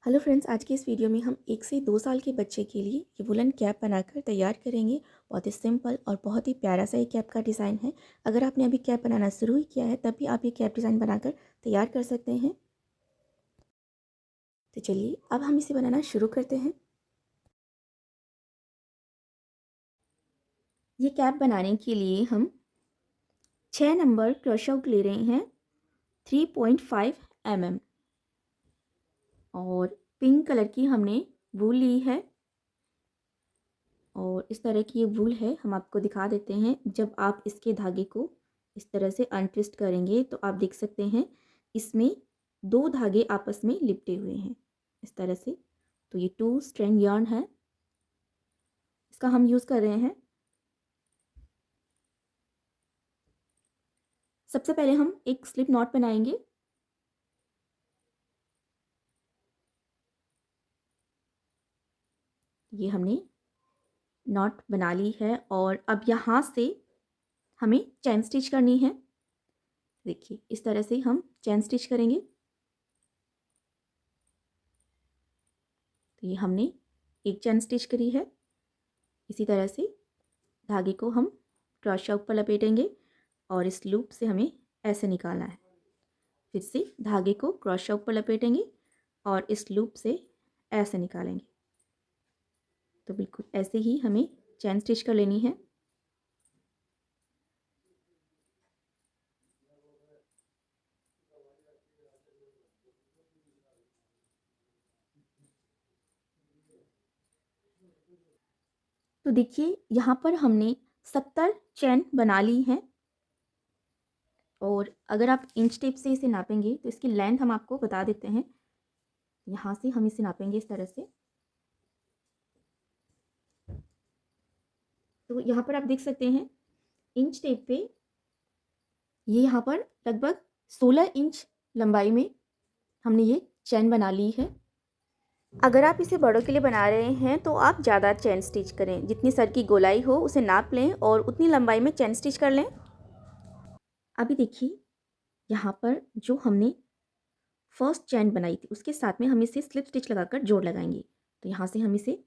Hello friends, आज की इस वीडियो में हम 1 से 2 साल के बच्चे के लिए ये वुलन कैप बनाकर तैयार करेंगे। बहुत ही सिंपल और बहुत ही प्यारा सा ये कैप का डिज़ाइन है। अगर आपने अभी कैप बनाना शुरू ही किया है तब भी आप ये कैप डिज़ाइन बनाकर तैयार कर सकते हैं। तो चलिए अब हम इसे बनाना शुरू करते हैं। ये कैप बनाने के लिए हम 6 नंबर क्रॉशआउट ले रहे हैं 3.5 mm और पिंक कलर की हमने वूल ली है। और इस तरह की ये वूल है, हम आपको दिखा देते हैं। जब आप इसके धागे को इस तरह से अनट्विस्ट करेंगे तो आप देख सकते हैं इसमें 2 धागे आपस में लिपटे हुए हैं इस तरह से। तो ये 2 स्ट्रैंड yarn है, इसका हम यूज़ कर रहे हैं। सबसे पहले हम एक स्लिप नॉट बनाएंगे। ये हमने नॉट बना ली है और अब यहाँ से हमें चैन स्टिच करनी है। देखिए इस तरह से हम चैन स्टिच करेंगे। तो ये हमने एक चैन स्टिच करी है। इसी तरह से धागे को हम क्रॉशा ऊपर लपेटेंगे और इस लूप से हमें ऐसे निकालना है। फिर से धागे को क्रॉशा ऊपर लपेटेंगे और इस लूप से ऐसे निकालेंगे। तो बिल्कुल ऐसे ही हमें चैन स्टिच कर लेनी है। तो देखिए यहाँ पर हमने 70 चैन बना ली हैं और अगर आप इंच टेप से इसे नापेंगे तो इसकी लेंथ हम आपको बता देते हैं। यहाँ से हम इसे नापेंगे इस तरह से। तो यहाँ पर आप देख सकते हैं इंच टेप पे ये यहाँ पर लगभग 16 इंच लंबाई में हमने ये चैन बना ली है। अगर आप इसे बड़ों के लिए बना रहे हैं तो आप ज़्यादा चैन स्टिच करें, जितनी सर की गोलाई हो उसे नाप लें और उतनी लंबाई में चैन स्टिच कर लें। अभी देखिए यहाँ पर जो हमने फर्स्ट चैन बनाई थी उसके साथ में हम इसे स्लिप स्टिच लगाकर जोड़ लगाएंगे। तो यहाँ से हम इसे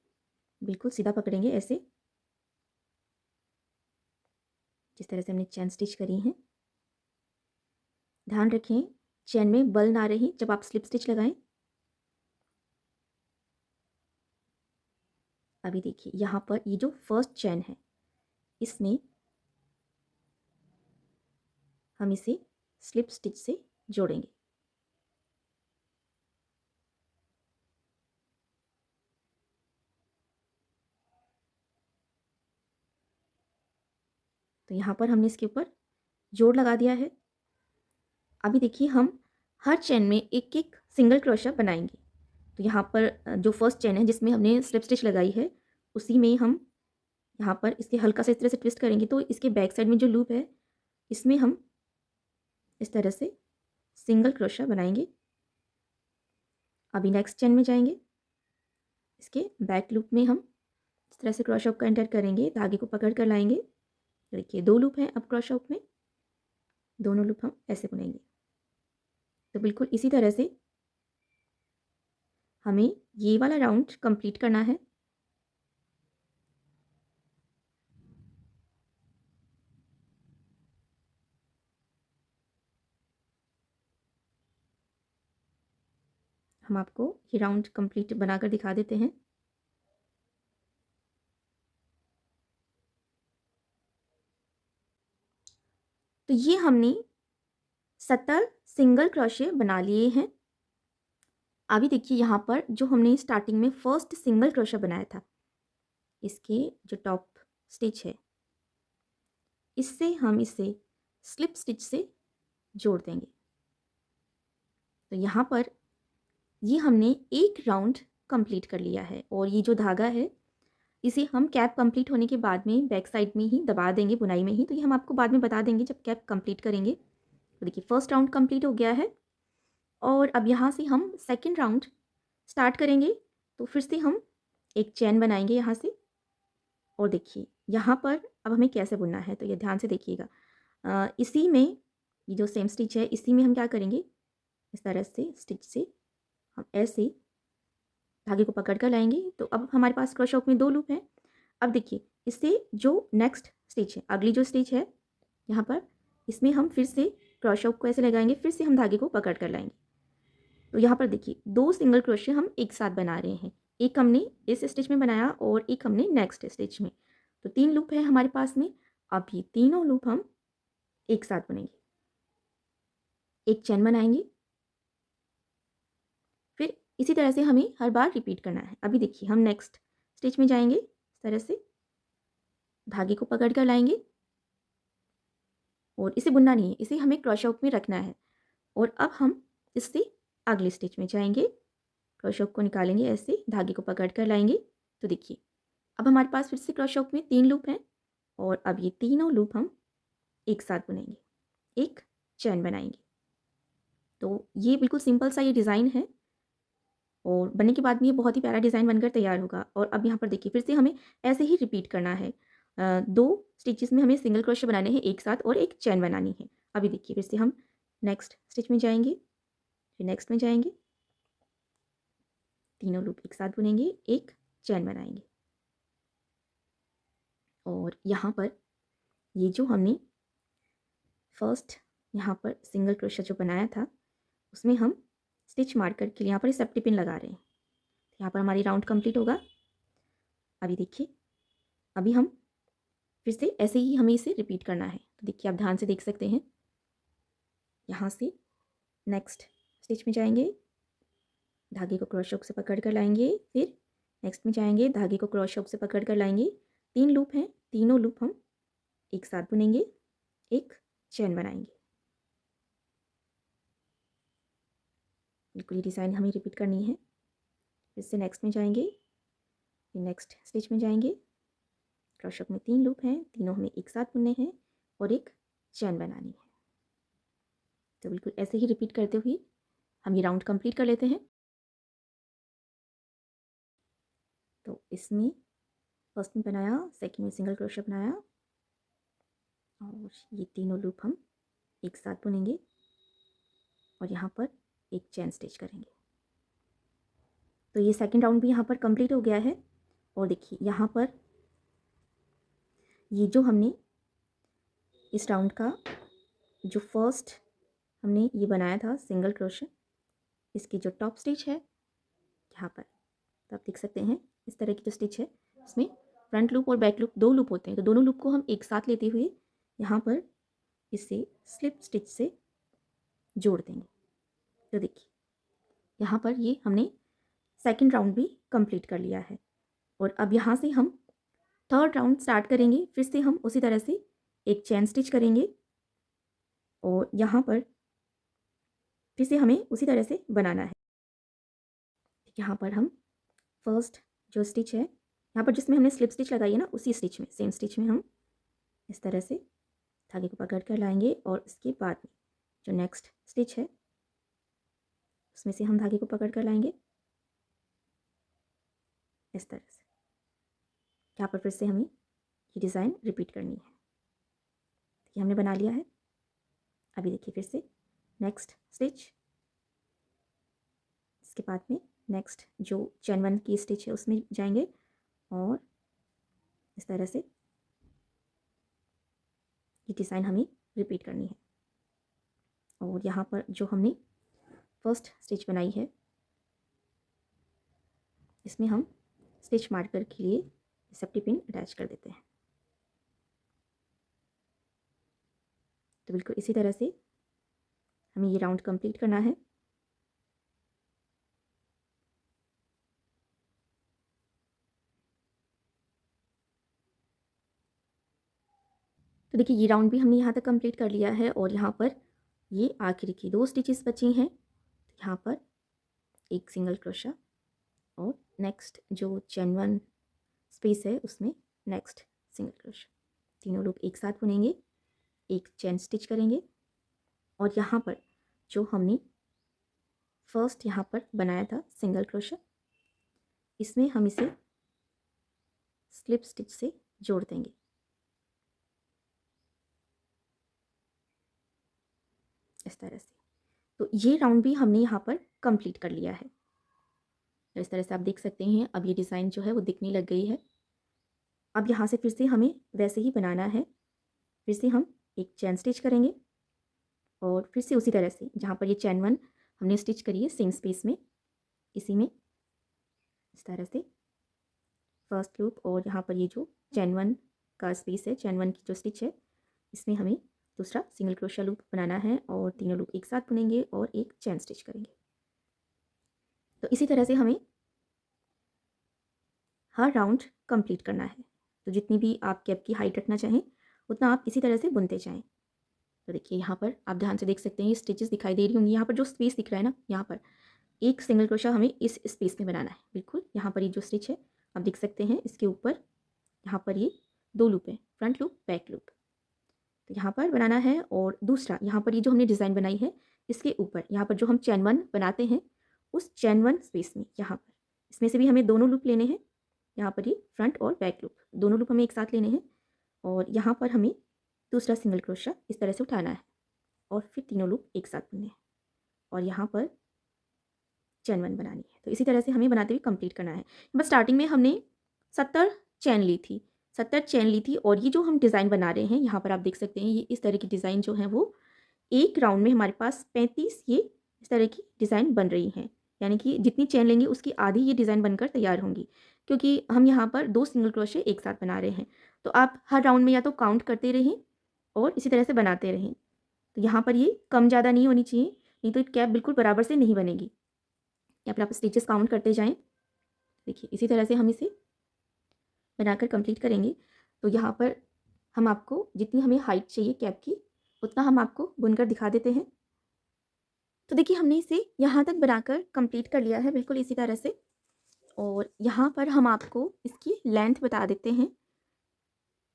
बिल्कुल सीधा पकड़ेंगे ऐसे, जिस तरह से हमने चैन स्टिच करी है। ध्यान रखें चैन में बल ना रहे जब आप स्लिप स्टिच लगाएं। अभी देखिए यहाँ पर ये जो फर्स्ट चैन है इसमें हम इसे स्लिप स्टिच से जोड़ेंगे। तो यहाँ पर हमने इसके ऊपर जोड़ लगा दिया है। अभी देखिए हम हर चैन में एक एक सिंगल क्रोशा बनाएंगे। तो यहाँ पर जो फर्स्ट चैन है जिसमें हमने स्लिप स्टिच लगाई है उसी में हम यहाँ पर इसके हल्का सा इस तरह से ट्विस्ट करेंगे तो इसके बैक साइड में जो लूप है इसमें हम इस तरह से सिंगल क्रोशा बनाएंगे। अभी नेक्स्ट चैन में जाएंगे, इसके बैक लूप में हम इस तरह से क्रोशा का एंटर करेंगे, धागे को पकड़ कर लाएंगे। देखिए 2 लूप हैं अब क्रोशा में, दोनों लूप हम ऐसे बुनेंगे। तो बिल्कुल इसी तरह से हमें ये वाला राउंड कंप्लीट करना है। हम आपको ये राउंड कंप्लीट बनाकर दिखा देते हैं। तो ये हमने 70 सिंगल क्रोशे बना लिए हैं। अभी देखिए यहाँ पर जो हमने स्टार्टिंग में फर्स्ट सिंगल क्रोशा बनाया था इसके जो टॉप स्टिच है इससे हम इसे स्लिप स्टिच से जोड़ देंगे। तो यहाँ पर ये हमने एक राउंड कंप्लीट कर लिया है और ये जो धागा है इसे हम कैप कंप्लीट होने के बाद में बैक साइड में ही दबा देंगे बुनाई में ही। तो ये हम आपको बाद में बता देंगे जब कैप कंप्लीट करेंगे। तो देखिए फर्स्ट राउंड कंप्लीट हो गया है और अब यहाँ से हम सेकंड राउंड स्टार्ट करेंगे। तो फिर से हम एक चैन बनाएंगे यहाँ से और देखिए यहाँ पर अब हमें कैसे बुनना है तो ये ध्यान से देखिएगा। इसी में ये जो सेम स्टिच है इसी में हम क्या करेंगे, इस तरह से स्टिच से हम ऐसे धागे को पकड़ कर लाएंगे। तो अब हमारे पास क्रोशे हुक में 2 लूप हैं। अब देखिए इससे जो नेक्स्ट स्टिच है, अगली जो स्टिच है यहाँ पर, इसमें हम फिर से क्रोशे हुक को ऐसे लगाएंगे, फिर से हम धागे को पकड़ कर लाएंगे। तो यहाँ पर देखिए 2 सिंगल क्रोशे हम एक साथ बना रहे हैं। एक हमने इस स्टिच में बनाया और एक हमने नेक्स्ट स्टिच में। तो 3 लूप है हमारे पास में। अब ये तीनों लूप हम एक साथ बुनेंगे। एक चेन बनाएंगे, फिर इसी तरह से हमें हर बार रिपीट करना है। अभी देखिए हम नेक्स्ट स्टिच में जाएंगे, इस तरह से धागे को पकड़ कर लाएंगे और इसे बुनना नहीं है, इसे हमें क्रोशे हुक में रखना है। और अब हम इससे अगले स्टिच में जाएंगे, क्रोशे हुक को निकालेंगे, ऐसे धागे को पकड़ कर लाएंगे। तो देखिए अब हमारे पास फिर से क्रोशे हुक में 3 लूप हैं और अब ये तीनों लूप हम एक साथ बुनेंगे, एक चैन बनाएंगे। तो ये बिल्कुल सिंपल सा ये डिज़ाइन है और बनने के बाद में ये बहुत ही प्यारा डिज़ाइन बनकर तैयार होगा। और अब यहाँ पर देखिए फिर से हमें ऐसे ही रिपीट करना है। 2 स्टिचेस में हमें सिंगल क्रोशे बनाने हैं एक साथ और एक चैन बनानी है। अभी देखिए फिर से हम नेक्स्ट स्टिच में जाएंगे, फिर नेक्स्ट में जाएंगे, तीनों लूप एक साथ बुनेंगे, एक चैन बनाएंगे। और यहाँ पर ये जो हमने फर्स्ट यहाँ पर सिंगल क्रोशा जो बनाया था उसमें हम स्टिच मार्कर के लिए यहाँ पर सेफ्टी पिन लगा रहे हैं। यहाँ पर हमारी राउंड कंप्लीट होगा। अभी देखिए अभी हम फिर से ऐसे ही हमें इसे रिपीट करना है। तो देखिए आप ध्यान से देख सकते हैं, यहाँ से नेक्स्ट स्टिच में जाएंगे, धागे को क्रोशे हुक से पकड़ कर लाएंगे, फिर नेक्स्ट में जाएंगे, धागे को क्रोशे हुक से पकड़ कर लाएंगे। 3 लूप हैं, तीनों लूप हम एक साथ बुनेंगे, एक चैन बनाएंगे। बिल्कुल ये डिज़ाइन हमें रिपीट करनी है। फिर से नेक्स्ट में जाएंगे, फिर नेक्स्ट स्टिच में जाएंगे, क्रोशे हुक में 3 लूप हैं, तीनों हमें एक साथ बुनने हैं और एक चैन बनानी है। तो बिल्कुल ऐसे ही रिपीट करते हुए हम ये राउंड कंप्लीट कर लेते हैं। तो इसमें फर्स्ट में बनाया, सेकंड में सिंगल क्रोशे बनाया और ये तीनों लूप हम एक साथ बुनेंगे और यहाँ पर एक चैन स्टिच करेंगे। तो ये सेकंड राउंड भी यहाँ पर कंप्लीट हो गया है। और देखिए यहाँ पर ये जो हमने इस राउंड का जो फर्स्ट हमने ये बनाया था सिंगल क्रोशे, इसकी जो टॉप स्टिच है यहाँ पर, तो आप देख सकते हैं इस तरह की जो स्टिच है इसमें फ्रंट लूप और बैक लूप 2 लूप होते हैं। तो दोनों लूप को हम एक साथ लेते हुए यहाँ पर इसे स्लिप स्टिच से जोड़ देंगे। तो देखिए यहाँ पर ये हमने सेकंड राउंड भी कंप्लीट कर लिया है। और अब यहाँ से हम थर्ड राउंड स्टार्ट करेंगे। फिर से हम उसी तरह से एक चैन स्टिच करेंगे और यहाँ पर फिर से हमें उसी तरह से बनाना है। यहाँ पर हम फर्स्ट जो स्टिच है यहाँ पर जिसमें हमने स्लिप स्टिच लगाई है ना, उसी स्टिच में, सेम स्टिच में हम इस तरह से धागे को पकड़ कर लाएंगे और इसके बाद में जो नेक्स्ट स्टिच है उसमें से हम धागे को पकड़ कर लाएंगे इस तरह से। यहाँ पर फिर से हमें ये डिज़ाइन रिपीट करनी है। ये हमने बना लिया है। अभी देखिए फिर से नेक्स्ट स्टिच, इसके बाद में नेक्स्ट जो चैन 1 की स्टिच है उसमें जाएंगे और इस तरह से ये डिज़ाइन हमें रिपीट करनी है। और यहाँ पर जो हमने फर्स्ट स्टिच बनाई है इसमें हम स्टिच मार्कर के लिए सेफ्टी पिन अटैच कर देते हैं। तो बिल्कुल इसी तरह से हमें ये राउंड कंप्लीट करना है। तो देखिए ये राउंड भी हमने यहाँ तक कंप्लीट कर लिया है और यहाँ पर ये आखिरी की 2 स्टिचेस बची हैं। यहाँ पर एक सिंगल क्रोशा और नेक्स्ट जो चेन 1 स्पेस है उसमें नेक्स्ट सिंगल क्रोशा, तीनों लोग एक साथ बुनेंगे, एक चेन स्टिच करेंगे और यहाँ पर जो हमने फर्स्ट यहाँ पर बनाया था सिंगल क्रोशा, इसमें हम इसे स्लिप स्टिच से जोड़ देंगे। इस तरह से। तो ये राउंड भी हमने यहाँ पर कंप्लीट कर लिया है। तो इस तरह से आप देख सकते हैं अब ये डिज़ाइन जो है वो दिखने लग गई है। अब यहाँ से फिर से हमें वैसे ही बनाना है। फिर से हम एक चेन स्टिच करेंगे और फिर से उसी तरह से जहाँ पर ये चेन 1 हमने स्टिच करी है सेम स्पेस में, इसी में इस तरह से फर्स्ट लूप, और यहाँ पर ये जो चेन 1 का स्पेस है, चेन 1 की जो स्टिच है, इसमें हमें दूसरा सिंगल क्रोशिया लूप बनाना है और तीनों लूप एक साथ बुनेंगे और एक चेन स्टिच करेंगे। तो इसी तरह से हमें हर राउंड कंप्लीट करना है। तो जितनी भी आप कैप की हाइट रखना चाहें उतना आप इसी तरह से बुनते जाएं। तो देखिए यहाँ पर आप ध्यान से देख सकते हैं ये स्टिचेस दिखाई दे रही होंगी। यहाँ पर जो स्पेस दिख रहा है ना, यहाँ पर एक सिंगल क्रोशिया हमें इस स्पेस में बनाना है। बिल्कुल यहाँ पर ये जो स्टिच है आप देख सकते हैं, इसके ऊपर यहाँ पर ये 2 लूप है, फ्रंट लूप बैक लूप। तो यहाँ पर बनाना है और दूसरा यहाँ पर ये जो हमने डिज़ाइन बनाई है इसके ऊपर यहाँ पर जो हम चेन 1 बनाते हैं उस चेन 1 स्पेस में यहाँ पर इसमें से भी हमें दोनों लूप लेने हैं। यहाँ पर ये फ्रंट और बैक लूप दोनों लूप हमें एक साथ लेने हैं और यहाँ पर हमें दूसरा सिंगल क्रोशिया इस तरह से उठाना है और फिर तीनों लूप एक साथ बुनने हैं और यहाँ पर चेन 1 बनानी है। तो इसी तरह से हमें बनाते हुए कंप्लीट करना है। बस स्टार्टिंग में हमने 70 चेन ली थी, 70 चेन ली थी और ये जो हम डिज़ाइन बना रहे हैं यहाँ पर आप देख सकते हैं ये इस तरह की डिज़ाइन जो है वो एक राउंड में हमारे पास 35 ये इस तरह की डिज़ाइन बन रही हैं। यानी कि जितनी चेन लेंगे उसकी आधी ये डिज़ाइन बनकर तैयार होंगी, क्योंकि हम यहाँ पर 2 सिंगल क्रोशे एक साथ बना रहे हैं। तो आप हर राउंड में या तो काउंट करते रहें और इसी तरह से बनाते रहें। तो यहाँ पर ये कम ज़्यादा नहीं होनी चाहिए, नहीं तो कैप बिल्कुल बराबर से नहीं बनेगी। यहाँ पर आप स्टिचेस काउंट करते जाएँ। देखिए इसी तरह से हम इसे बनाकर कंप्लीट करेंगे। तो यहाँ पर हम आपको जितनी हमें हाइट चाहिए कैप की उतना हम आपको बुनकर दिखा देते हैं। तो देखिए हमने इसे यहाँ तक बनाकर कंप्लीट कर लिया है बिल्कुल इसी तरह से, और यहाँ पर हम आपको इसकी लेंथ बता देते हैं।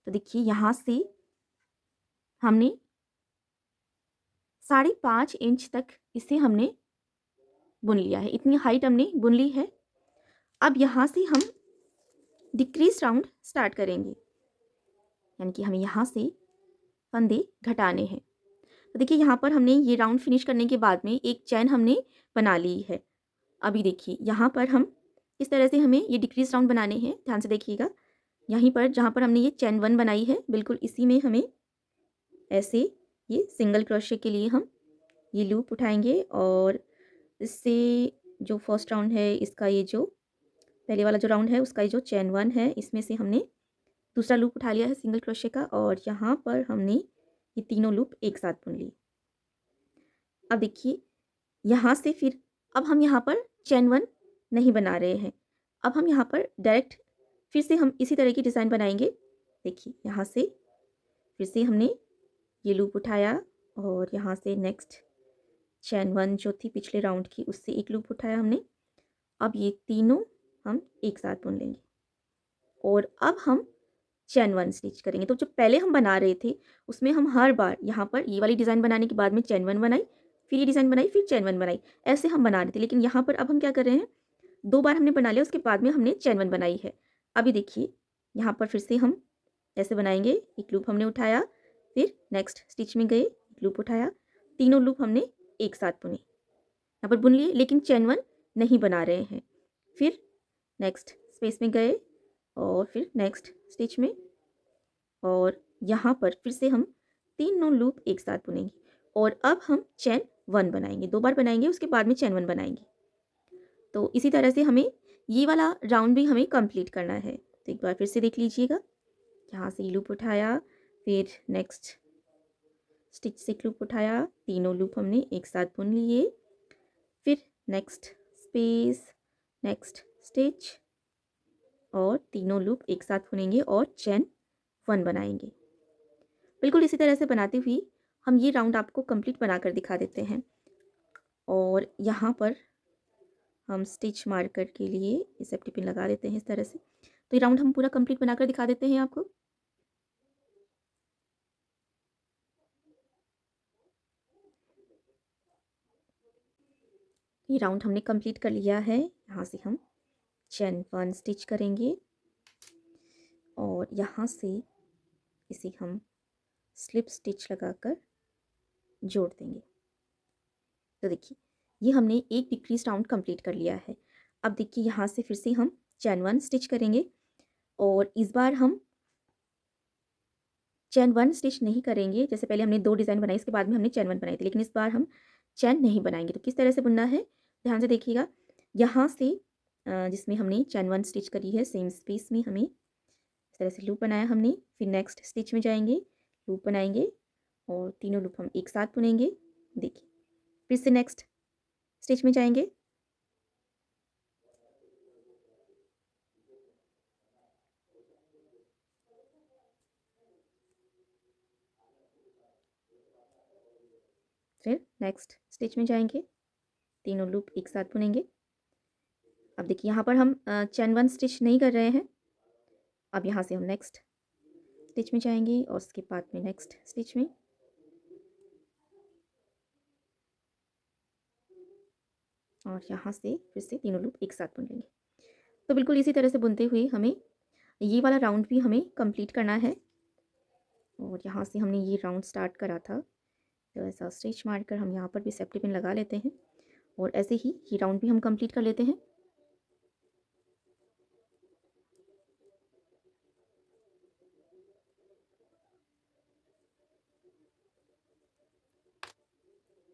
तो देखिए यहाँ से हमने 5.5 इंच तक इसे हमने बुन लिया है, इतनी हाइट हमने बुन ली है। अब यहाँ से हम डिक्रीज राउंड स्टार्ट करेंगे, यानी कि हमें यहाँ से फंदे घटाने हैं। तो देखिए यहाँ पर हमने ये राउंड फिनिश करने के बाद में एक चैन हमने बना ली है। अभी देखिए यहाँ पर हम इस तरह से हमें ये डिक्रीज राउंड बनाने हैं, ध्यान से देखिएगा। यहीं पर जहाँ पर हमने ये चैन 1 बनाई है बिल्कुल इसी में हमें ऐसे ये सिंगल क्रोशे के लिए हम ये लूप उठाएंगे और इससे जो फर्स्ट राउंड है इसका ये जो पहले वाला जो राउंड है उसका ये जो चैन 1 है इसमें से हमने दूसरा लूप उठा लिया है सिंगल क्रोशे का और यहाँ पर हमने ये तीनों लूप एक साथ बुन लिए। अब देखिए यहाँ से फिर अब हम यहाँ पर चैन 1 नहीं बना रहे हैं, अब हम यहाँ पर डायरेक्ट फिर से हम इसी तरह की डिज़ाइन बनाएंगे। देखिए यहाँ से फिर से हमने ये लूप उठाया और यहाँ से नेक्स्ट चैन 1 जो थी पिछले राउंड की उससे एक लूप उठाया हमने। अब ये तीनों हम एक साथ बुन लेंगे और अब हम चैन 1 स्टिच करेंगे। तो जो पहले हम बना रहे थे उसमें हम हर बार यहाँ पर ये वाली डिज़ाइन बनाने के बाद में चैन 1 बनाई, फिर ये डिज़ाइन बनाई, फिर चैन 1 बनाई, ऐसे हम बना रहे थे। लेकिन यहाँ पर अब हम क्या कर रहे हैं, 2 बार हमने बना लिया उसके बाद में हमने चैन 1 बनाई है। अभी देखिए यहाँ पर फिर से हम ऐसे बनाएंगे, एक लूप हमने उठाया, फिर नेक्स्ट स्टिच में गए, एक लूप उठाया, तीनों लूप हमने एक साथ बुने, यहाँ पर बुन लिए लेकिन चैन 1 नहीं बना रहे हैं। फिर नेक्स्ट स्पेस में गए और फिर नेक्स्ट स्टिच में और यहाँ पर फिर से हम तीनों लूप एक साथ बुनेंगे और अब हम चैन 1 बनाएंगे, 2 बार बनाएंगे उसके बाद में चैन 1 बनाएंगे। तो इसी तरह से हमें ये वाला राउंड भी हमें कंप्लीट करना है। तो एक बार फिर से देख लीजिएगा, यहाँ से लूप उठाया, फिर नेक्स्ट स्टिच से लूप उठाया, तीनों लूप हमने एक साथ बुन लिए, फिर नेक्स्ट स्पेस, नेक्स्ट स्टिच और तीनों लूप एक साथ बुनेंगे और चैन 1 बनाएंगे। बिल्कुल इसी तरह से बनाते हुए हम ये राउंड आपको कंप्लीट बनाकर दिखा देते हैं और यहाँ पर हम स्टिच मार्कर के लिए ये सेफ्टी पिन लगा देते हैं इस तरह से। तो ये राउंड हम पूरा कंप्लीट बनाकर दिखा देते हैं आपको। ये राउंड हमने कंप्लीट कर लिया है। यहाँ से हम चैन 1 स्टिच करेंगे और यहाँ से इसे हम स्लिप स्टिच लगाकर जोड़ देंगे। तो देखिए ये हमने एक डिक्रीज राउंड कंप्लीट कर लिया है। अब देखिए यहाँ से फिर से हम चैन 1 स्टिच करेंगे और इस बार हम चैन 1 स्टिच नहीं करेंगे। जैसे पहले हमने 2 डिज़ाइन बनाई, इसके बाद में हमने चैन 1 बनाई थी, लेकिन इस बार हम चैन नहीं बनाएँगे। तो किस तरह से बुनना है, ध्यान से देखिएगा। यहाँ से जिसमें हमने चैन 1 स्टिच करी है, सेम स्पेस में हमें इस तरह से लूप बनाया हमने, फिर नेक्स्ट स्टिच में जाएँगे, लूप बनाएँगे और तीनों लूप हम एक साथ बुनेंगे। देखिए, फिर से नेक्स्ट स्टिच में जाएँगे, फिर नेक्स्ट स्टिच में जाएँगे, तीनों लूप एक साथ बुनेंगे। अब देखिए यहाँ पर हम चैन 1 स्टिच नहीं कर रहे हैं। अब यहाँ से हम नेक्स्ट स्टिच में जाएँगे और उसके बाद में नेक्स्ट स्टिच में, और यहाँ से फिर से तीनों लूप एक साथ बुन लेंगे। तो बिल्कुल इसी तरह से बुनते हुए हमें ये वाला राउंड भी हमें कंप्लीट करना है। और यहाँ से हमने ये राउंड स्टार्ट करा था, तो ऐसा स्टिच मारकर हम यहाँ पर भी सेफ्टी पिन लगा लेते हैं और ऐसे ही ये राउंड भी हम कंप्लीट कर लेते हैं।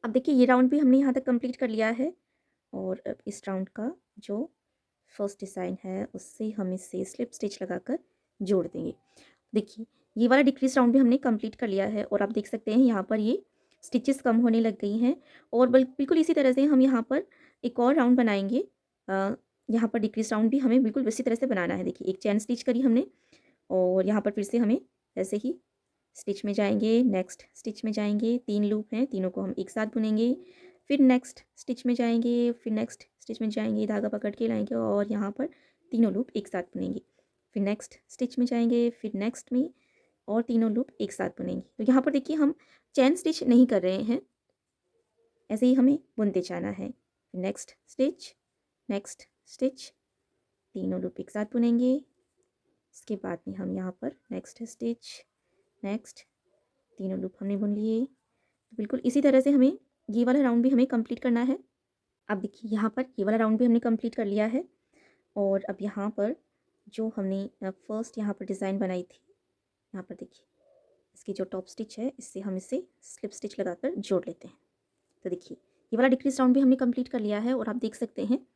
अब देखिए ये राउंड भी हमने यहाँ तक कंप्लीट कर लिया है और अब इस राउंड का जो फर्स्ट डिज़ाइन है उससे हम इससे स्लिप स्टिच लगाकर जोड़ देंगे। देखिए ये वाला डिक्रीज राउंड भी हमने कंप्लीट कर लिया है और आप देख सकते हैं यहाँ पर ये स्टिचेस कम होने लग गई हैं और बिल्कुल इसी तरह से हम यहाँ पर एक और राउंड बनाएंगे। यहाँ पर डिक्रीज राउंड भी हमें बिल्कुल इसी तरह से बनाना है। देखिए एक चैन स्टिच करी हमने और यहाँ पर फिर से हमें ऐसे ही स्टिच में जाएंगे, नेक्स्ट स्टिच में जाएंगे, 3 लूप हैं, तीनों को हम एक साथ बुनेंगे, फिर नेक्स्ट स्टिच में जाएंगे, फिर नेक्स्ट स्टिच में जाएंगे, धागा पकड़ के लाएंगे और यहाँ पर तीनों लूप एक साथ बुनेंगे, फिर नेक्स्ट स्टिच में जाएंगे, फिर नेक्स्ट में और तीनों लूप एक साथ बुनेंगे। तो यहाँ पर देखिए हम चैन स्टिच नहीं कर रहे हैं, ऐसे ही हमें बुनते जाना है। नेक्स्ट स्टिच, तीनों लूप एक साथ बुनेंगे, इसके बाद में हम यहाँ पर नेक्स्ट स्टिच, नेक्स्ट, तीनों लूप हमने बुन लिए। तो बिल्कुल इसी तरह से हमें ये वाला राउंड भी हमें कंप्लीट करना है। अब देखिए यहाँ पर ये वाला राउंड भी हमने कंप्लीट कर लिया है और अब यहाँ पर जो हमने फर्स्ट यहाँ पर डिज़ाइन बनाई थी, यहाँ पर देखिए इसकी जो टॉप स्टिच है इससे हम इसे स्लिप स्टिच लगाकर जोड़ लेते हैं। तो देखिए ये वाला डिक्रीज राउंड भी हमने कंप्लीट कर लिया है और आप देख सकते हैं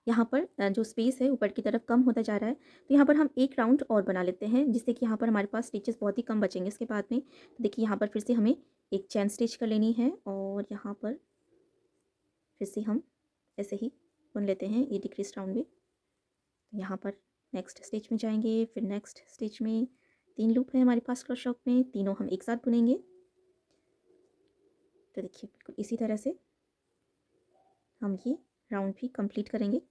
यहाँ पर जो स्पेस है ऊपर की तरफ कम होता जा रहा है। तो यहाँ पर हम एक राउंड और बना लेते हैं जिससे कि यहाँ पर हमारे पास स्टिचेस बहुत ही कम बचेंगे इसके बाद में। तो देखिए यहाँ पर फिर से हमें एक चैन स्टिच कर लेनी है और यहाँ पर फिर से हम ऐसे ही बुन लेते हैं ये डिक्रीज राउंड भी। यहाँ पर नेक्स्ट स्टिच में जाएंगे, फिर नेक्स्ट स्टिच में 3 लूप है हमारे पास क्रोशे में, तीनों हम एक साथ बुनेंगे। तो देखिए बिल्कुल इसी तरह से हम ये राउंड भी कंप्लीट करेंगे।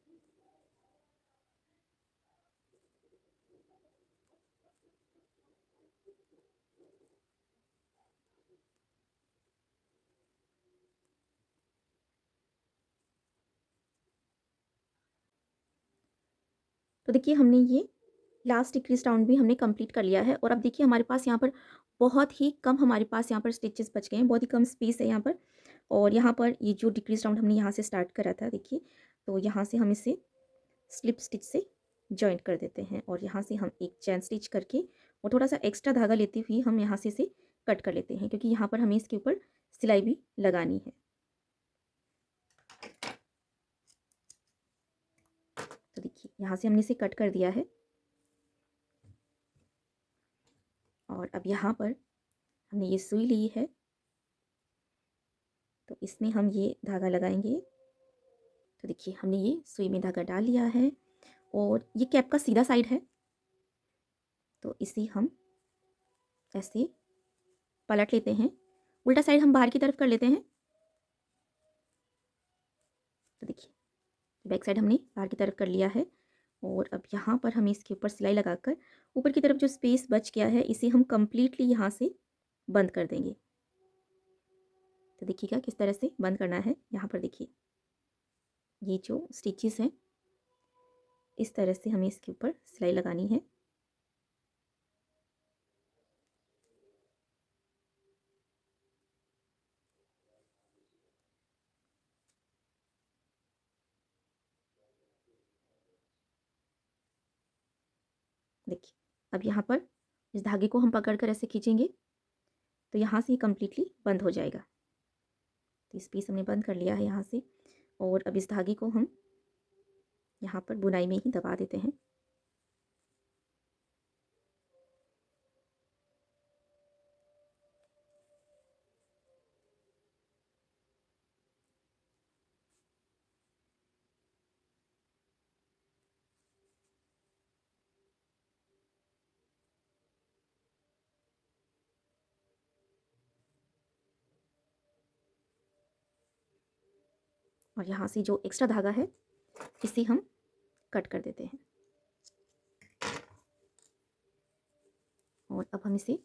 तो देखिए हमने ये लास्ट डिक्रीज राउंड भी हमने कंप्लीट कर लिया है और अब देखिए हमारे पास यहाँ पर बहुत ही कम हमारे पास यहाँ पर स्टिचेस बच गए हैं, बहुत ही कम स्पेस है यहाँ पर। और यहाँ पर ये जो डिक्रीज राउंड हमने यहाँ से स्टार्ट करा था देखिए, तो यहाँ से हम इसे स्लिप स्टिच से जॉइंट कर देते हैं और यहाँ से हम एक चैन स्टिच करके और थोड़ा सा एक्स्ट्रा धागा लेते हुए हम यहाँ से इसे कट कर लेते हैं क्योंकि यहाँ पर हमें इसके ऊपर सिलाई भी लगानी है। तो देखिए यहाँ से हमने इसे कट कर दिया है और अब यहाँ पर हमने ये सुई ली है तो इसमें हम ये धागा लगाएंगे। तो देखिए हमने ये सुई में धागा डाल लिया है और ये कैप का सीधा साइड है तो इसे हम ऐसे पलट लेते हैं, उल्टा साइड हम बाहर की तरफ कर लेते हैं। तो देखिए बैक साइड हमने बाहर की तरफ कर लिया है और अब यहाँ पर हमें इसके ऊपर सिलाई लगाकर ऊपर की तरफ जो स्पेस बच गया है इसे हम कंप्लीटली यहाँ से बंद कर देंगे। तो देखिएगा किस तरह से बंद करना है। यहाँ पर देखिए ये जो स्टिचेस हैं इस तरह से हमें इसके ऊपर सिलाई लगानी है। देखिए अब यहाँ पर इस धागे को हम पकड़ कर ऐसे खींचेंगे तो यहाँ से ये कम्प्लीटली बंद हो जाएगा। तो इस पीस हमने बंद कर लिया है यहाँ से, और अब इस धागे को हम यहाँ पर बुनाई में ही दबा देते हैं। और यहाँ से जो एक्स्ट्रा धागा है इसे हम कट कर देते हैं। और अब हम इसे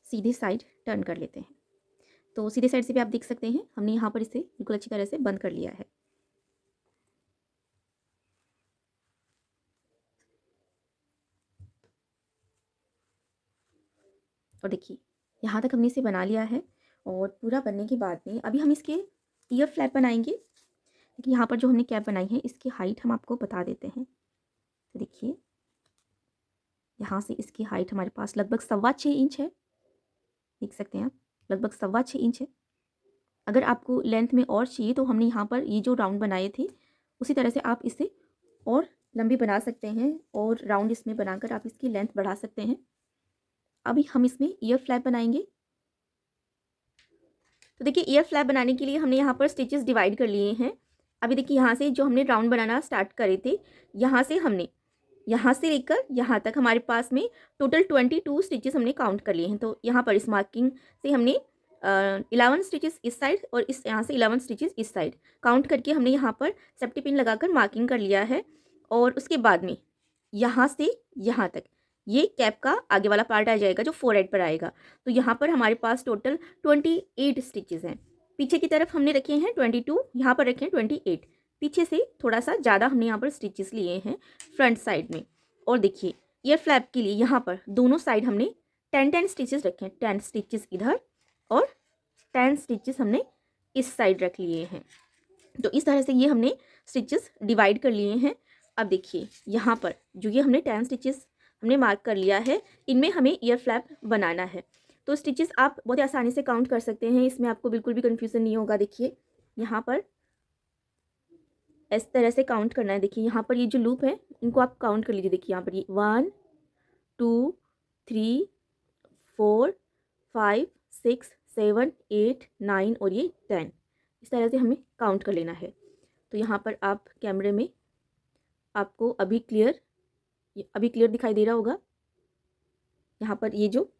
सीधे साइड टर्न कर लेते हैं। तो सीधे साइड से भी आप देख सकते हैं हमने यहाँ पर इसे बिल्कुल अच्छी तरह से बंद कर लिया है। और देखिए यहाँ तक हमने इसे बना लिया है, और पूरा बनने के बाद में अभी हम इसके ईयर फ्लैप बनाएंगे। लेकिन यहाँ पर जो हमने कैप बनाई है इसकी हाइट हम आपको बता देते हैं। तो देखिए यहाँ से इसकी हाइट हमारे पास लगभग 6.25 इंच है, देख सकते हैं आप, लगभग 6.25 इंच है। अगर आपको लेंथ में और चाहिए तो हमने यहाँ पर ये जो राउंड बनाए थे उसी तरह से आप इसे और लंबी बना सकते हैं, और राउंड इसमें बनाकर आप इसकी लेंथ बढ़ा सकते हैं। अभी हम इसमें ईयर फ्लैप बनाएंगे। तो देखिए ईयर फ्लैप बनाने के लिए हमने यहाँ पर स्टिचेस डिवाइड कर लिए हैं। अभी देखिए यहाँ से जो हमने राउंड बनाना स्टार्ट करे थे, यहाँ से हमने यहाँ से लेकर यहाँ तक हमारे पास में टोटल 22 स्टिचेस हमने काउंट कर लिए हैं। तो यहाँ पर इस मार्किंग से हमने 11 स्टिचेस इस साइड और इस यहाँ से 11 स्टिचेस इस साइड काउंट करके हमने यहाँ पर सेफ्टी पिन लगाकर मार्किंग कर लिया है। और उसके बाद में यहाँ से यहाँ तक ये कैप का आगे वाला पार्ट आ जाएगा जो फोरहेड पर आएगा। तो यहाँ पर हमारे पास टोटल 28 स्टिचेस हैं। पीछे की तरफ हमने रखे हैं 22, यहाँ पर रखे हैं 28। पीछे से थोड़ा सा ज़्यादा हमने यहाँ पर स्टिचेस लिए हैं फ्रंट साइड में। और देखिए ईयर फ्लैप के लिए यहाँ पर दोनों साइड हमने 10 स्टिचेस रखे हैं। 10 स्टिचेस इधर और 10 स्टिचेस हमने इस साइड रख लिए हैं। तो इस तरह से ये हमने स्टिचेस डिवाइड कर लिए हैं। अब देखिए यहाँ पर जो ये हमने 10 स्टिचेस हमने मार्क कर लिया है, इनमें हमें ईयर फ्लैप बनाना है। तो स्टिचेस आप बहुत ही आसानी से काउंट कर सकते हैं, इसमें आपको बिल्कुल भी कन्फ्यूज़न नहीं होगा। देखिए यहाँ पर इस तरह से काउंट करना है। देखिए यहाँ पर ये जो लूप है इनको आप काउंट कर लीजिए। देखिए यहाँ पर ये 1 2 3 4 5 6 7 8 9 और ये 10, इस तरह से हमें काउंट कर लेना है। तो यहाँ पर आप कैमरे में आपको अभी क्लियर दिखाई दे रहा होगा। यहाँ पर ये जो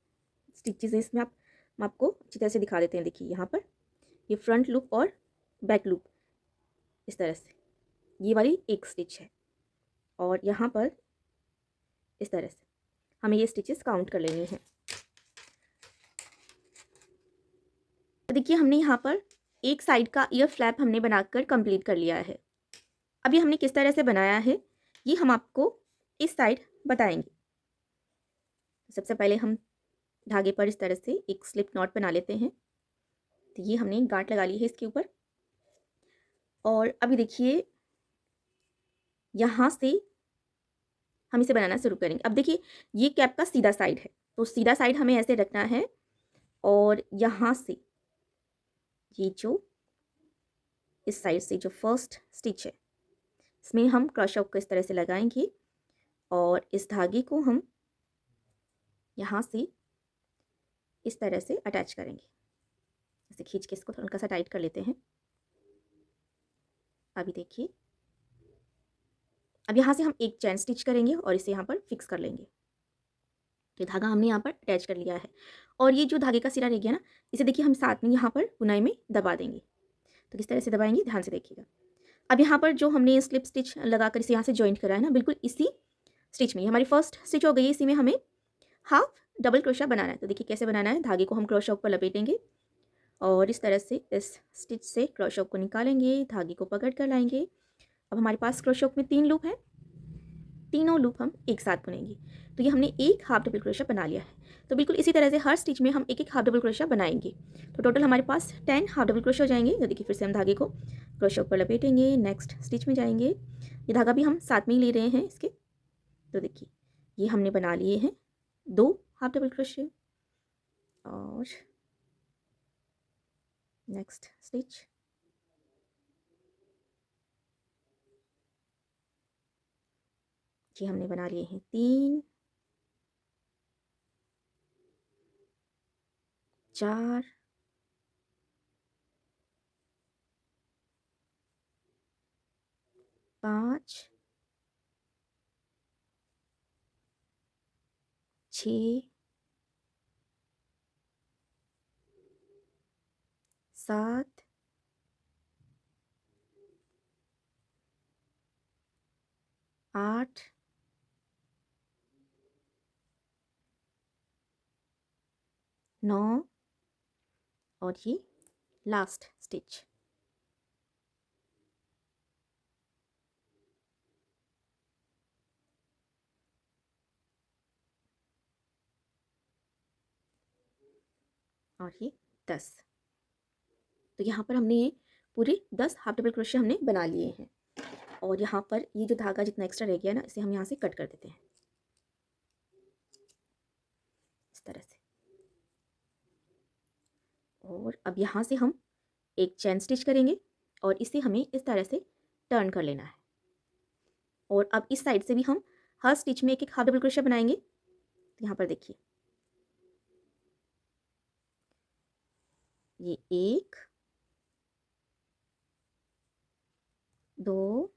स्टिचेस है इसमें हम आपको अच्छी तरह से दिखा देते हैं। देखिए यहाँ पर ये फ्रंट लूप और बैक लूप, इस तरह से ये वाली एक स्टिच है, और यहाँ पर इस तरह से हमें ये स्टिचेस काउंट कर लेने हैं। देखिए हमने यहाँ पर एक साइड का ईयर फ्लैप हमने बनाकर कंप्लीट कर लिया है। अभी हमने किस तरह से बनाया है ये हम आपको इस साइड बताएंगे। सबसे पहले हम धागे पर इस तरह से एक स्लिप नॉट बना लेते हैं। तो ये हमने गांठ लगा ली है इसके ऊपर। और अभी देखिए यहाँ से हम इसे बनाना शुरू करेंगे। अब देखिए ये कैप का सीधा साइड है, तो सीधा साइड हमें ऐसे रखना है, और यहाँ से ये जो इस साइड से जो फर्स्ट स्टिच है इसमें हम क्रॉस को इस तरह से लगाएंगे, और इस धागे को हम यहाँ से इस तरह से अटैच करेंगे। ऐसे खींच के इसको थोड़ा सा टाइट कर लेते हैं। अभी देखिए अब यहाँ से हम एक चैन स्टिच करेंगे और इसे यहाँ पर फिक्स कर लेंगे। तो धागा हमने यहाँ पर अटैच कर लिया है, और ये जो धागे का सिरा रह गया ना, इसे देखिए हम साथ में यहाँ पर बुनाई में दबा देंगे। तो किस तरह से दबाएंगे ध्यान से देखिएगा। अब यहाँ पर जो हमने स्लिप स्टिच लगाकर इसे यहाँ से जॉइंट करा है ना, बिल्कुल इसी स्टिच में हमारी फर्स्ट स्टिच हो गई है। इसी में हमें हाफ डबल क्रोशा बनाना है। तो देखिए कैसे बनाना है, धागे को हम क्रोशा पर लपेटेंगे और इस तरह से इस स्टिच से क्रोशा को निकालेंगे, धागे को पकड़ कर लाएंगे। अब हमारे पास क्रोशा में 3 लूप हैं, तीनों लूप हम एक साथ बुनेंगे। तो ये हमने एक हाफ डबल क्रोशा बना लिया है। तो बिल्कुल इसी तरह से हर स्टिच में हम एक एक हाफ डबल क्रोशा बनाएंगे। तो टोटल हमारे पास 10 हाफ डबल क्रोशा हो जाएंगे। तो देखिए फिर से हम धागे को क्रोशा पर लपेटेंगे, नेक्स्ट स्टिच में जाएंगे। ये धागा भी हम साथ में ही ले रहे हैं इसके। तो देखिए ये हमने बना लिए हैं 2 हाफ डबल क्रोशे और नेक्स्ट स्टिच। ये हमने बना लिए हैं 3 4 5 6 7 8 9 और ये लास्ट स्टिच। और ये 10। तो यहाँ पर हमने ये पूरे 10 हाफ डबल क्रोशे हमने बना लिए हैं और यहाँ पर ये जो धागा जितना एक्स्ट्रा रह गया ना, इसे हम यहाँ से कट कर देते हैं इस तरह से। और अब यहाँ से हम एक चेन स्टिच करेंगे और इसे हमें इस तरह से टर्न कर लेना है। और अब इस साइड से भी हम हर स्टिच में एक एक हाफ डबल क्रोशे बनाएंगे। तो यहाँ पर देखिए, ये 1 2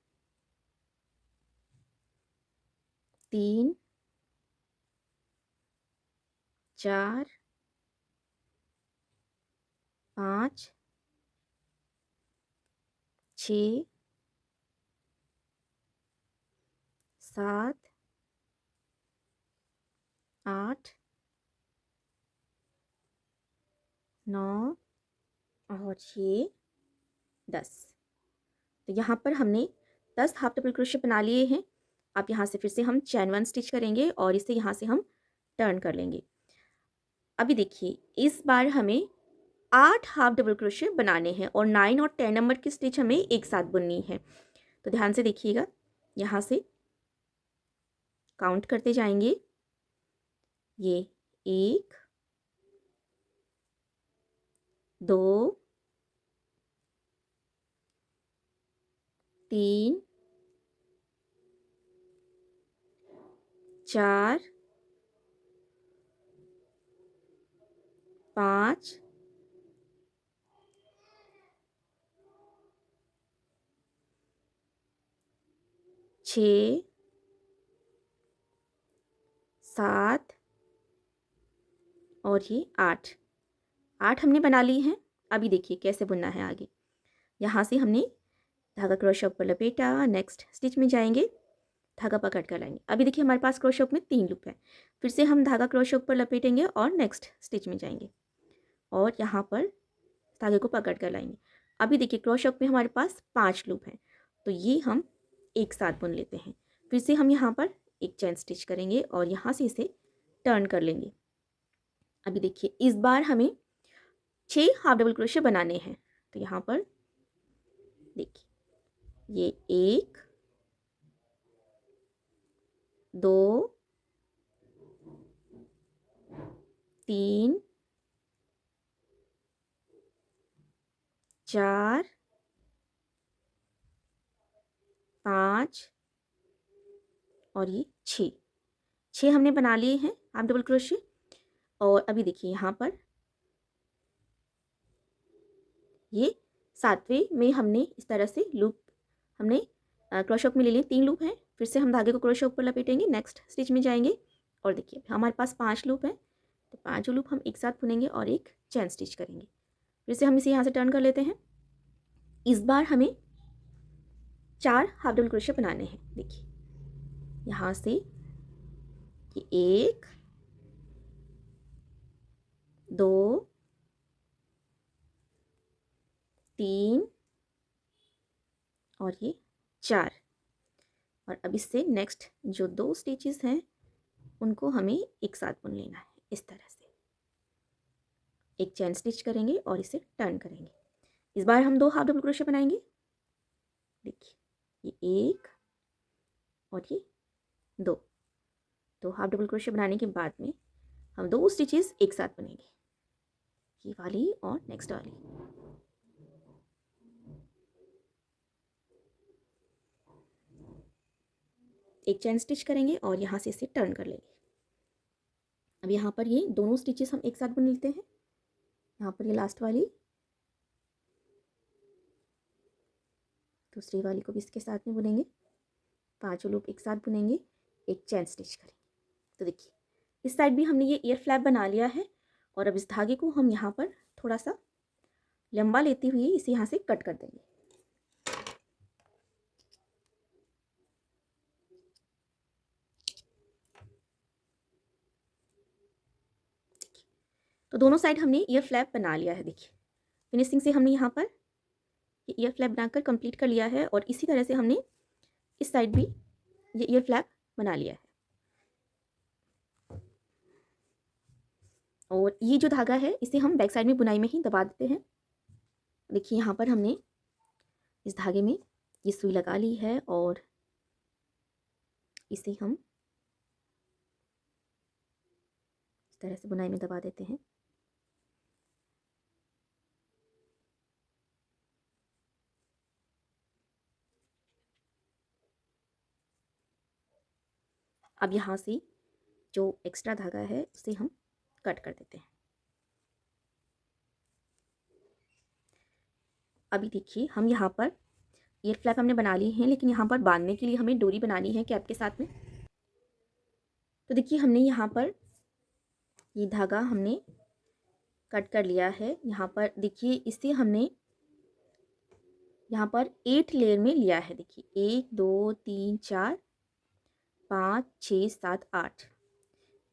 3 4 5 6 7 8 9 और ये 10। तो यहाँ पर हमने 10 हाफ डबल क्रोशे बना लिए हैं। अब यहाँ से फिर से हम चैन 1 स्टिच करेंगे और इसे यहाँ से हम टर्न कर लेंगे। अभी देखिए, इस बार हमें 8 हाफ डबल क्रोशे बनाने हैं और 9 और 10 नंबर की स्टिच हमें एक साथ बुननी है। तो ध्यान से देखिएगा, यहाँ से काउंट करते जाएंगे। ये 1 2 3 4 5 6 7 और ये 8 हमने बना ली हैं। अभी देखिए कैसे बुनना है आगे। यहाँ से हमने धागा क्रोशे ऊपर लपेटा, नेक्स्ट स्टिच में जाएंगे, धागा पकड़ कर लाएंगे। अभी देखिए हमारे पास क्रोशे में 3 लूप है। फिर से हम धागा क्रोशे ऊपर लपेटेंगे और नेक्स्ट स्टिच में जाएंगे और यहाँ पर धागे को पकड़ कर लाएंगे। अभी देखिए क्रोशे में हमारे पास 5 लूप हैं, तो ये हम एक साथ बुन लेते हैं। फिर से हम यहाँ पर एक चेन स्टिच करेंगे और यहाँ से इसे टर्न कर लेंगे। अभी देखिए, इस बार हमें 6 हाफ डबल क्रोशे बनाने हैं। तो यहाँ पर देखिए, ये 1 2 3 4 5 और ये 6 हमने बना लिए हैं हाफ डबल क्रोशे। और अभी देखिए यहाँ पर ये 7वें में हमने इस तरह से लूप हमने क्रोशे में ले लिए। 3 लूप हैं। फिर से हम धागे को क्रोशे ऊपर लपेटेंगे, नेक्स्ट स्टिच में जाएंगे और देखिए हमारे पास 5 लूप हैं। तो 5 लूप हम एक साथ बुनेंगे और एक चेन स्टिच करेंगे। फिर से हम इसे यहाँ से टर्न कर लेते हैं। इस बार हमें 4 हाफ डबल क्रोशे बनाने हैं। देखिए यहाँ से ये 1 2 3 और ये 4। और अब इससे नेक्स्ट जो 2 स्टिचेस हैं उनको हमें एक साथ बुन लेना है। इस तरह से एक चेन स्टिच करेंगे और इसे टर्न करेंगे। इस बार हम 2 हाफ डबल क्रोशे बनाएंगे। देखिए ये 1 और ये 2। तो हाफ डबल क्रोशे बनाने के बाद में हम 2 स्टिचेस एक साथ बनेंगे, ये वाली और नेक्स्ट वाली। एक चेन स्टिच करेंगे और यहाँ से इसे टर्न कर लेंगे। अब यहाँ पर ये दोनों स्टिचेस हम एक साथ बुन लेते हैं। यहाँ पर ये लास्ट वाली, दूसरी वाली को भी इसके साथ में बुनेंगे, 5 लूप एक साथ बुनेंगे, एक चेन स्टिच करेंगे। तो देखिए इस साइड भी हमने ये ईयर फ्लैप बना लिया है और अब इस धागे को हम यहाँ पर थोड़ा सा लंबा लेते हुए इसे यहाँ से कट कर देंगे। तो दोनों साइड हमने ईयर फ्लैप बना लिया है। देखिए फिनिशिंग से हमने यहाँ पर ये ईयर फ्लैप बनाकर कंप्लीट कर लिया है और इसी तरह से हमने इस साइड भी ये ईयर फ्लैप बना लिया है। और ये जो धागा है इसे हम बैक साइड में बुनाई में ही दबा देते हैं। देखिए यहाँ पर हमने इस धागे में ये सुई लगा ली है और इसे हम इस तरह से बुनाई में दबा देते हैं। अब यहाँ से जो एक्स्ट्रा धागा है उसे हम कट कर देते हैं। अभी देखिए हम यहाँ पर ईयर फ्लैप हमने बना ली है, लेकिन यहाँ पर बांधने के लिए हमें डोरी बनानी है कैप के साथ में। तो देखिए हमने यहाँ पर ये धागा हमने कट कर लिया है। यहाँ पर देखिए इसे हमने यहाँ पर 8 लेयर में लिया है। देखिए 1 2 3 4 5 6 7 8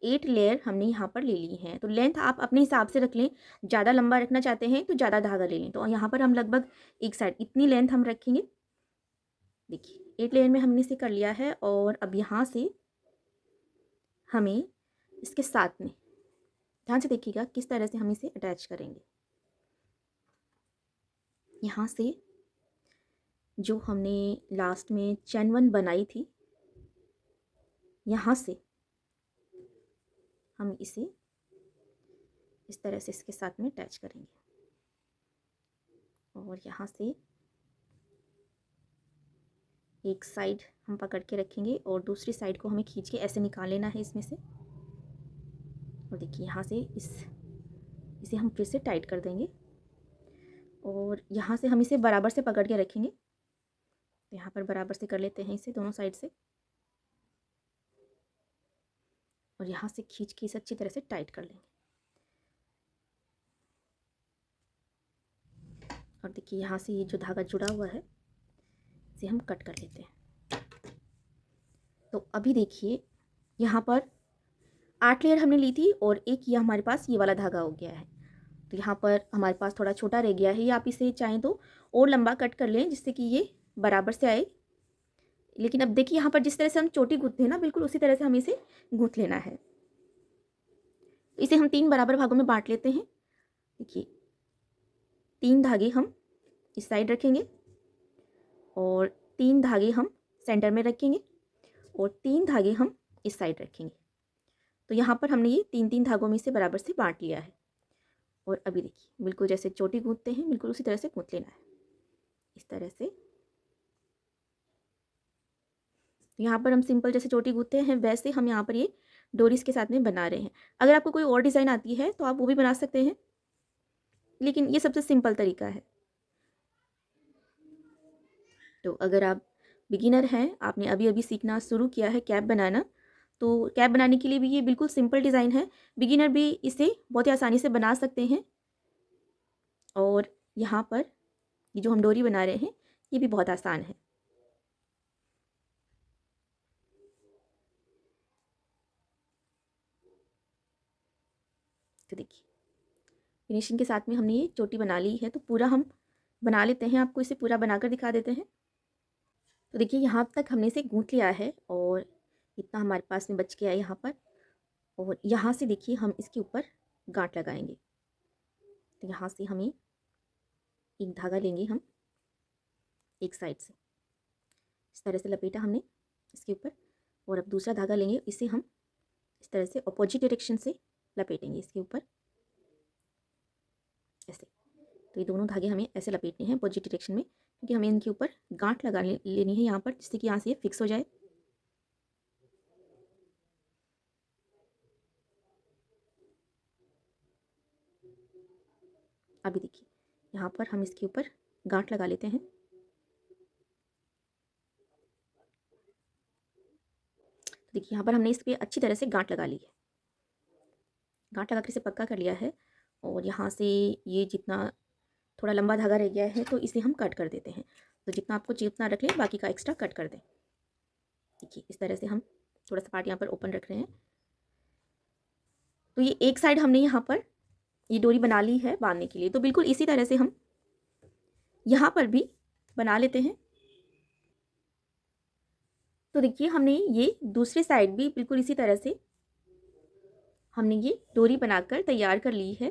8 लेयर हमने यहाँ पर ले ली हैं। तो लेंथ आप अपने हिसाब से रख लें, ज़्यादा लंबा रखना चाहते हैं तो ज़्यादा धागा ले लें। तो यहाँ पर हम लगभग एक साइड इतनी लेंथ हम रखेंगे। देखिए 8 लेयर में हमने इसे कर लिया है और अब यहाँ से हमें इसके साथ में ध्यान से देखिएगा किस तरह से हम इसे अटैच करेंगे। यहाँ से जो हमने लास्ट में चैन 1 बनाई थी, यहाँ से हम इसे इस तरह से इसके साथ में अटैच करेंगे और यहाँ से एक साइड हम पकड़ के रखेंगे और दूसरी साइड को हमें खींच के ऐसे निकाल लेना है इसमें से। और देखिए यहाँ से इसे हम फिर से टाइट कर देंगे और यहाँ से हम इसे बराबर से पकड़ के रखेंगे। तो यहाँ पर बराबर से कर लेते हैं इसे दोनों साइड से और यहाँ से खींच के इसे अच्छी तरह से टाइट कर लेंगे। और देखिए यहाँ से ये जो धागा जुड़ा हुआ है इसे हम कट कर लेते हैं। तो अभी देखिए यहाँ पर 8 लेयर हमने ली थी और एक ये हमारे पास ये वाला धागा हो गया है। तो यहाँ पर हमारे पास थोड़ा छोटा रह गया है, या आप इसे चाहें तो और लंबा कट कर लें जिससे कि ये बराबर से आए। लेकिन अब देखिए यहाँ पर जिस तरह से हम चोटी गूंथते हैं ना, बिल्कुल उसी तरह से हमें इसे गूंथ लेना है। तो इसे हम 3 बराबर भागों में बांट लेते हैं। देखिए 3 धागे हम इस साइड रखेंगे और 3 धागे हम सेंटर में रखेंगे और 3 धागे हम इस साइड रखेंगे। तो यहाँ पर हमने ये 3-3 धागों में से बराबर से बांट लिया है। और अभी देखिए बिल्कुल जैसे चोटी गूंथते हैं बिल्कुल उसी तरह से गूंथ लेना है, इस तरह से। यहाँ पर हम सिंपल जैसे चोटी गूंथते हैं वैसे हम यहाँ पर ये डोरीज के साथ में बना रहे हैं। अगर आपको कोई और डिज़ाइन आती है तो आप वो भी बना सकते हैं, लेकिन ये सबसे सिंपल तरीका है। तो अगर आप बिगिनर हैं, आपने अभी अभी सीखना शुरू किया है कैप बनाना, तो कैप बनाने के लिए भी ये बिल्कुल सिंपल डिज़ाइन है। बिगिनर भी इसे बहुत ही आसानी से बना सकते हैं। और यहाँ पर ये जो हम डोरी बना रहे हैं ये भी बहुत आसान है। तो देखिए फिनिशिंग के साथ में हमने ये चोटी बना ली है। तो पूरा हम बना लेते हैं, आपको इसे पूरा बनाकर दिखा देते हैं। तो देखिए यहाँ तक हमने इसे गूंथ लिया है और इतना हमारे पास में बच गया है यहाँ पर। और यहाँ से देखिए हम इसके ऊपर गांठ लगाएंगे। तो यहाँ से हमें एक धागा लेंगे हम एक साइड से, इस तरह से लपेटा हमने इसके ऊपर, और अब दूसरा धागा लेंगे, इसे हम इस तरह से अपोजिट डायरेक्शन से लपेटेंगे इसके ऊपर ऐसे। तो ये दोनों धागे हमें ऐसे लपेटने हैं अपोजिट डायरेक्शन में, क्योंकि हमें इनके ऊपर गांठ लगा लेनी है यहाँ पर, जिससे कि यहाँ से ये फिक्स हो जाए। अभी देखिए यहाँ पर हम इसके ऊपर गांठ लगा लेते हैं। देखिए यहाँ पर हमने इस पर अच्छी तरह से गांठ लगा ली है, गांठ लगा कर इसे पक्का कर लिया है। और यहाँ से ये जितना थोड़ा लंबा धागा रह गया है तो इसे हम कट कर देते हैं। तो जितना आपको चाहिए उतना रख लें, बाकी का एक्स्ट्रा कट कर दें। देखिए इस तरह से हम थोड़ा सा पार्ट यहाँ पर ओपन रख रहे हैं। तो ये एक साइड हमने यहाँ पर ये डोरी बना ली है बांधने के लिए, तो बिल्कुल इसी तरह से हम यहाँ पर भी बना लेते हैं। तो देखिए हमने ये दूसरी साइड भी बिल्कुल इसी तरह से हमने ये डोरी बनाकर तैयार कर ली है।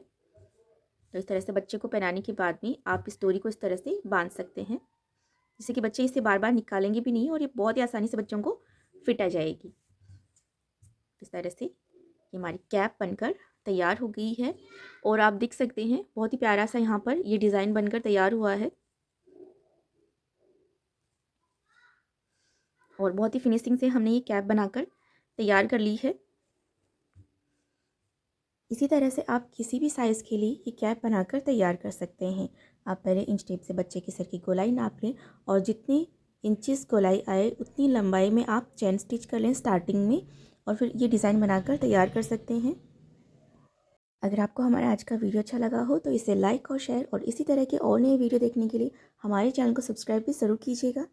तो इस तरह से बच्चे को पहनाने के बाद में आप इस डोरी को इस तरह से बांध सकते हैं, जिससे कि बच्चे इसे बार बार निकालेंगे भी नहीं और ये बहुत ही आसानी से बच्चों को फिट आ जाएगी। इस तरह से ये हमारी कैप बनकर तैयार हो गई है और आप देख सकते हैं बहुत ही प्यारा सा यहाँ पर ये डिज़ाइन बनकर तैयार हुआ है और बहुत ही फिनिशिंग से हमने ये कैप बनाकर तैयार कर ली है। इसी तरह से आप किसी भी साइज़ के लिए ये कैप बनाकर तैयार कर सकते हैं। आप पहले इंच टेप से बच्चे के सर की गोलाई नाप लें और जितनी इंचेस गोलाई आए उतनी लंबाई में आप चेन स्टिच कर लें स्टार्टिंग में, और फिर ये डिज़ाइन बनाकर तैयार कर सकते हैं। अगर आपको हमारा आज का वीडियो अच्छा लगा हो तो इसे लाइक और शेयर और इसी तरह के और नए वीडियो देखने के लिए हमारे चैनल को सब्सक्राइब भी ज़रूर कीजिएगा।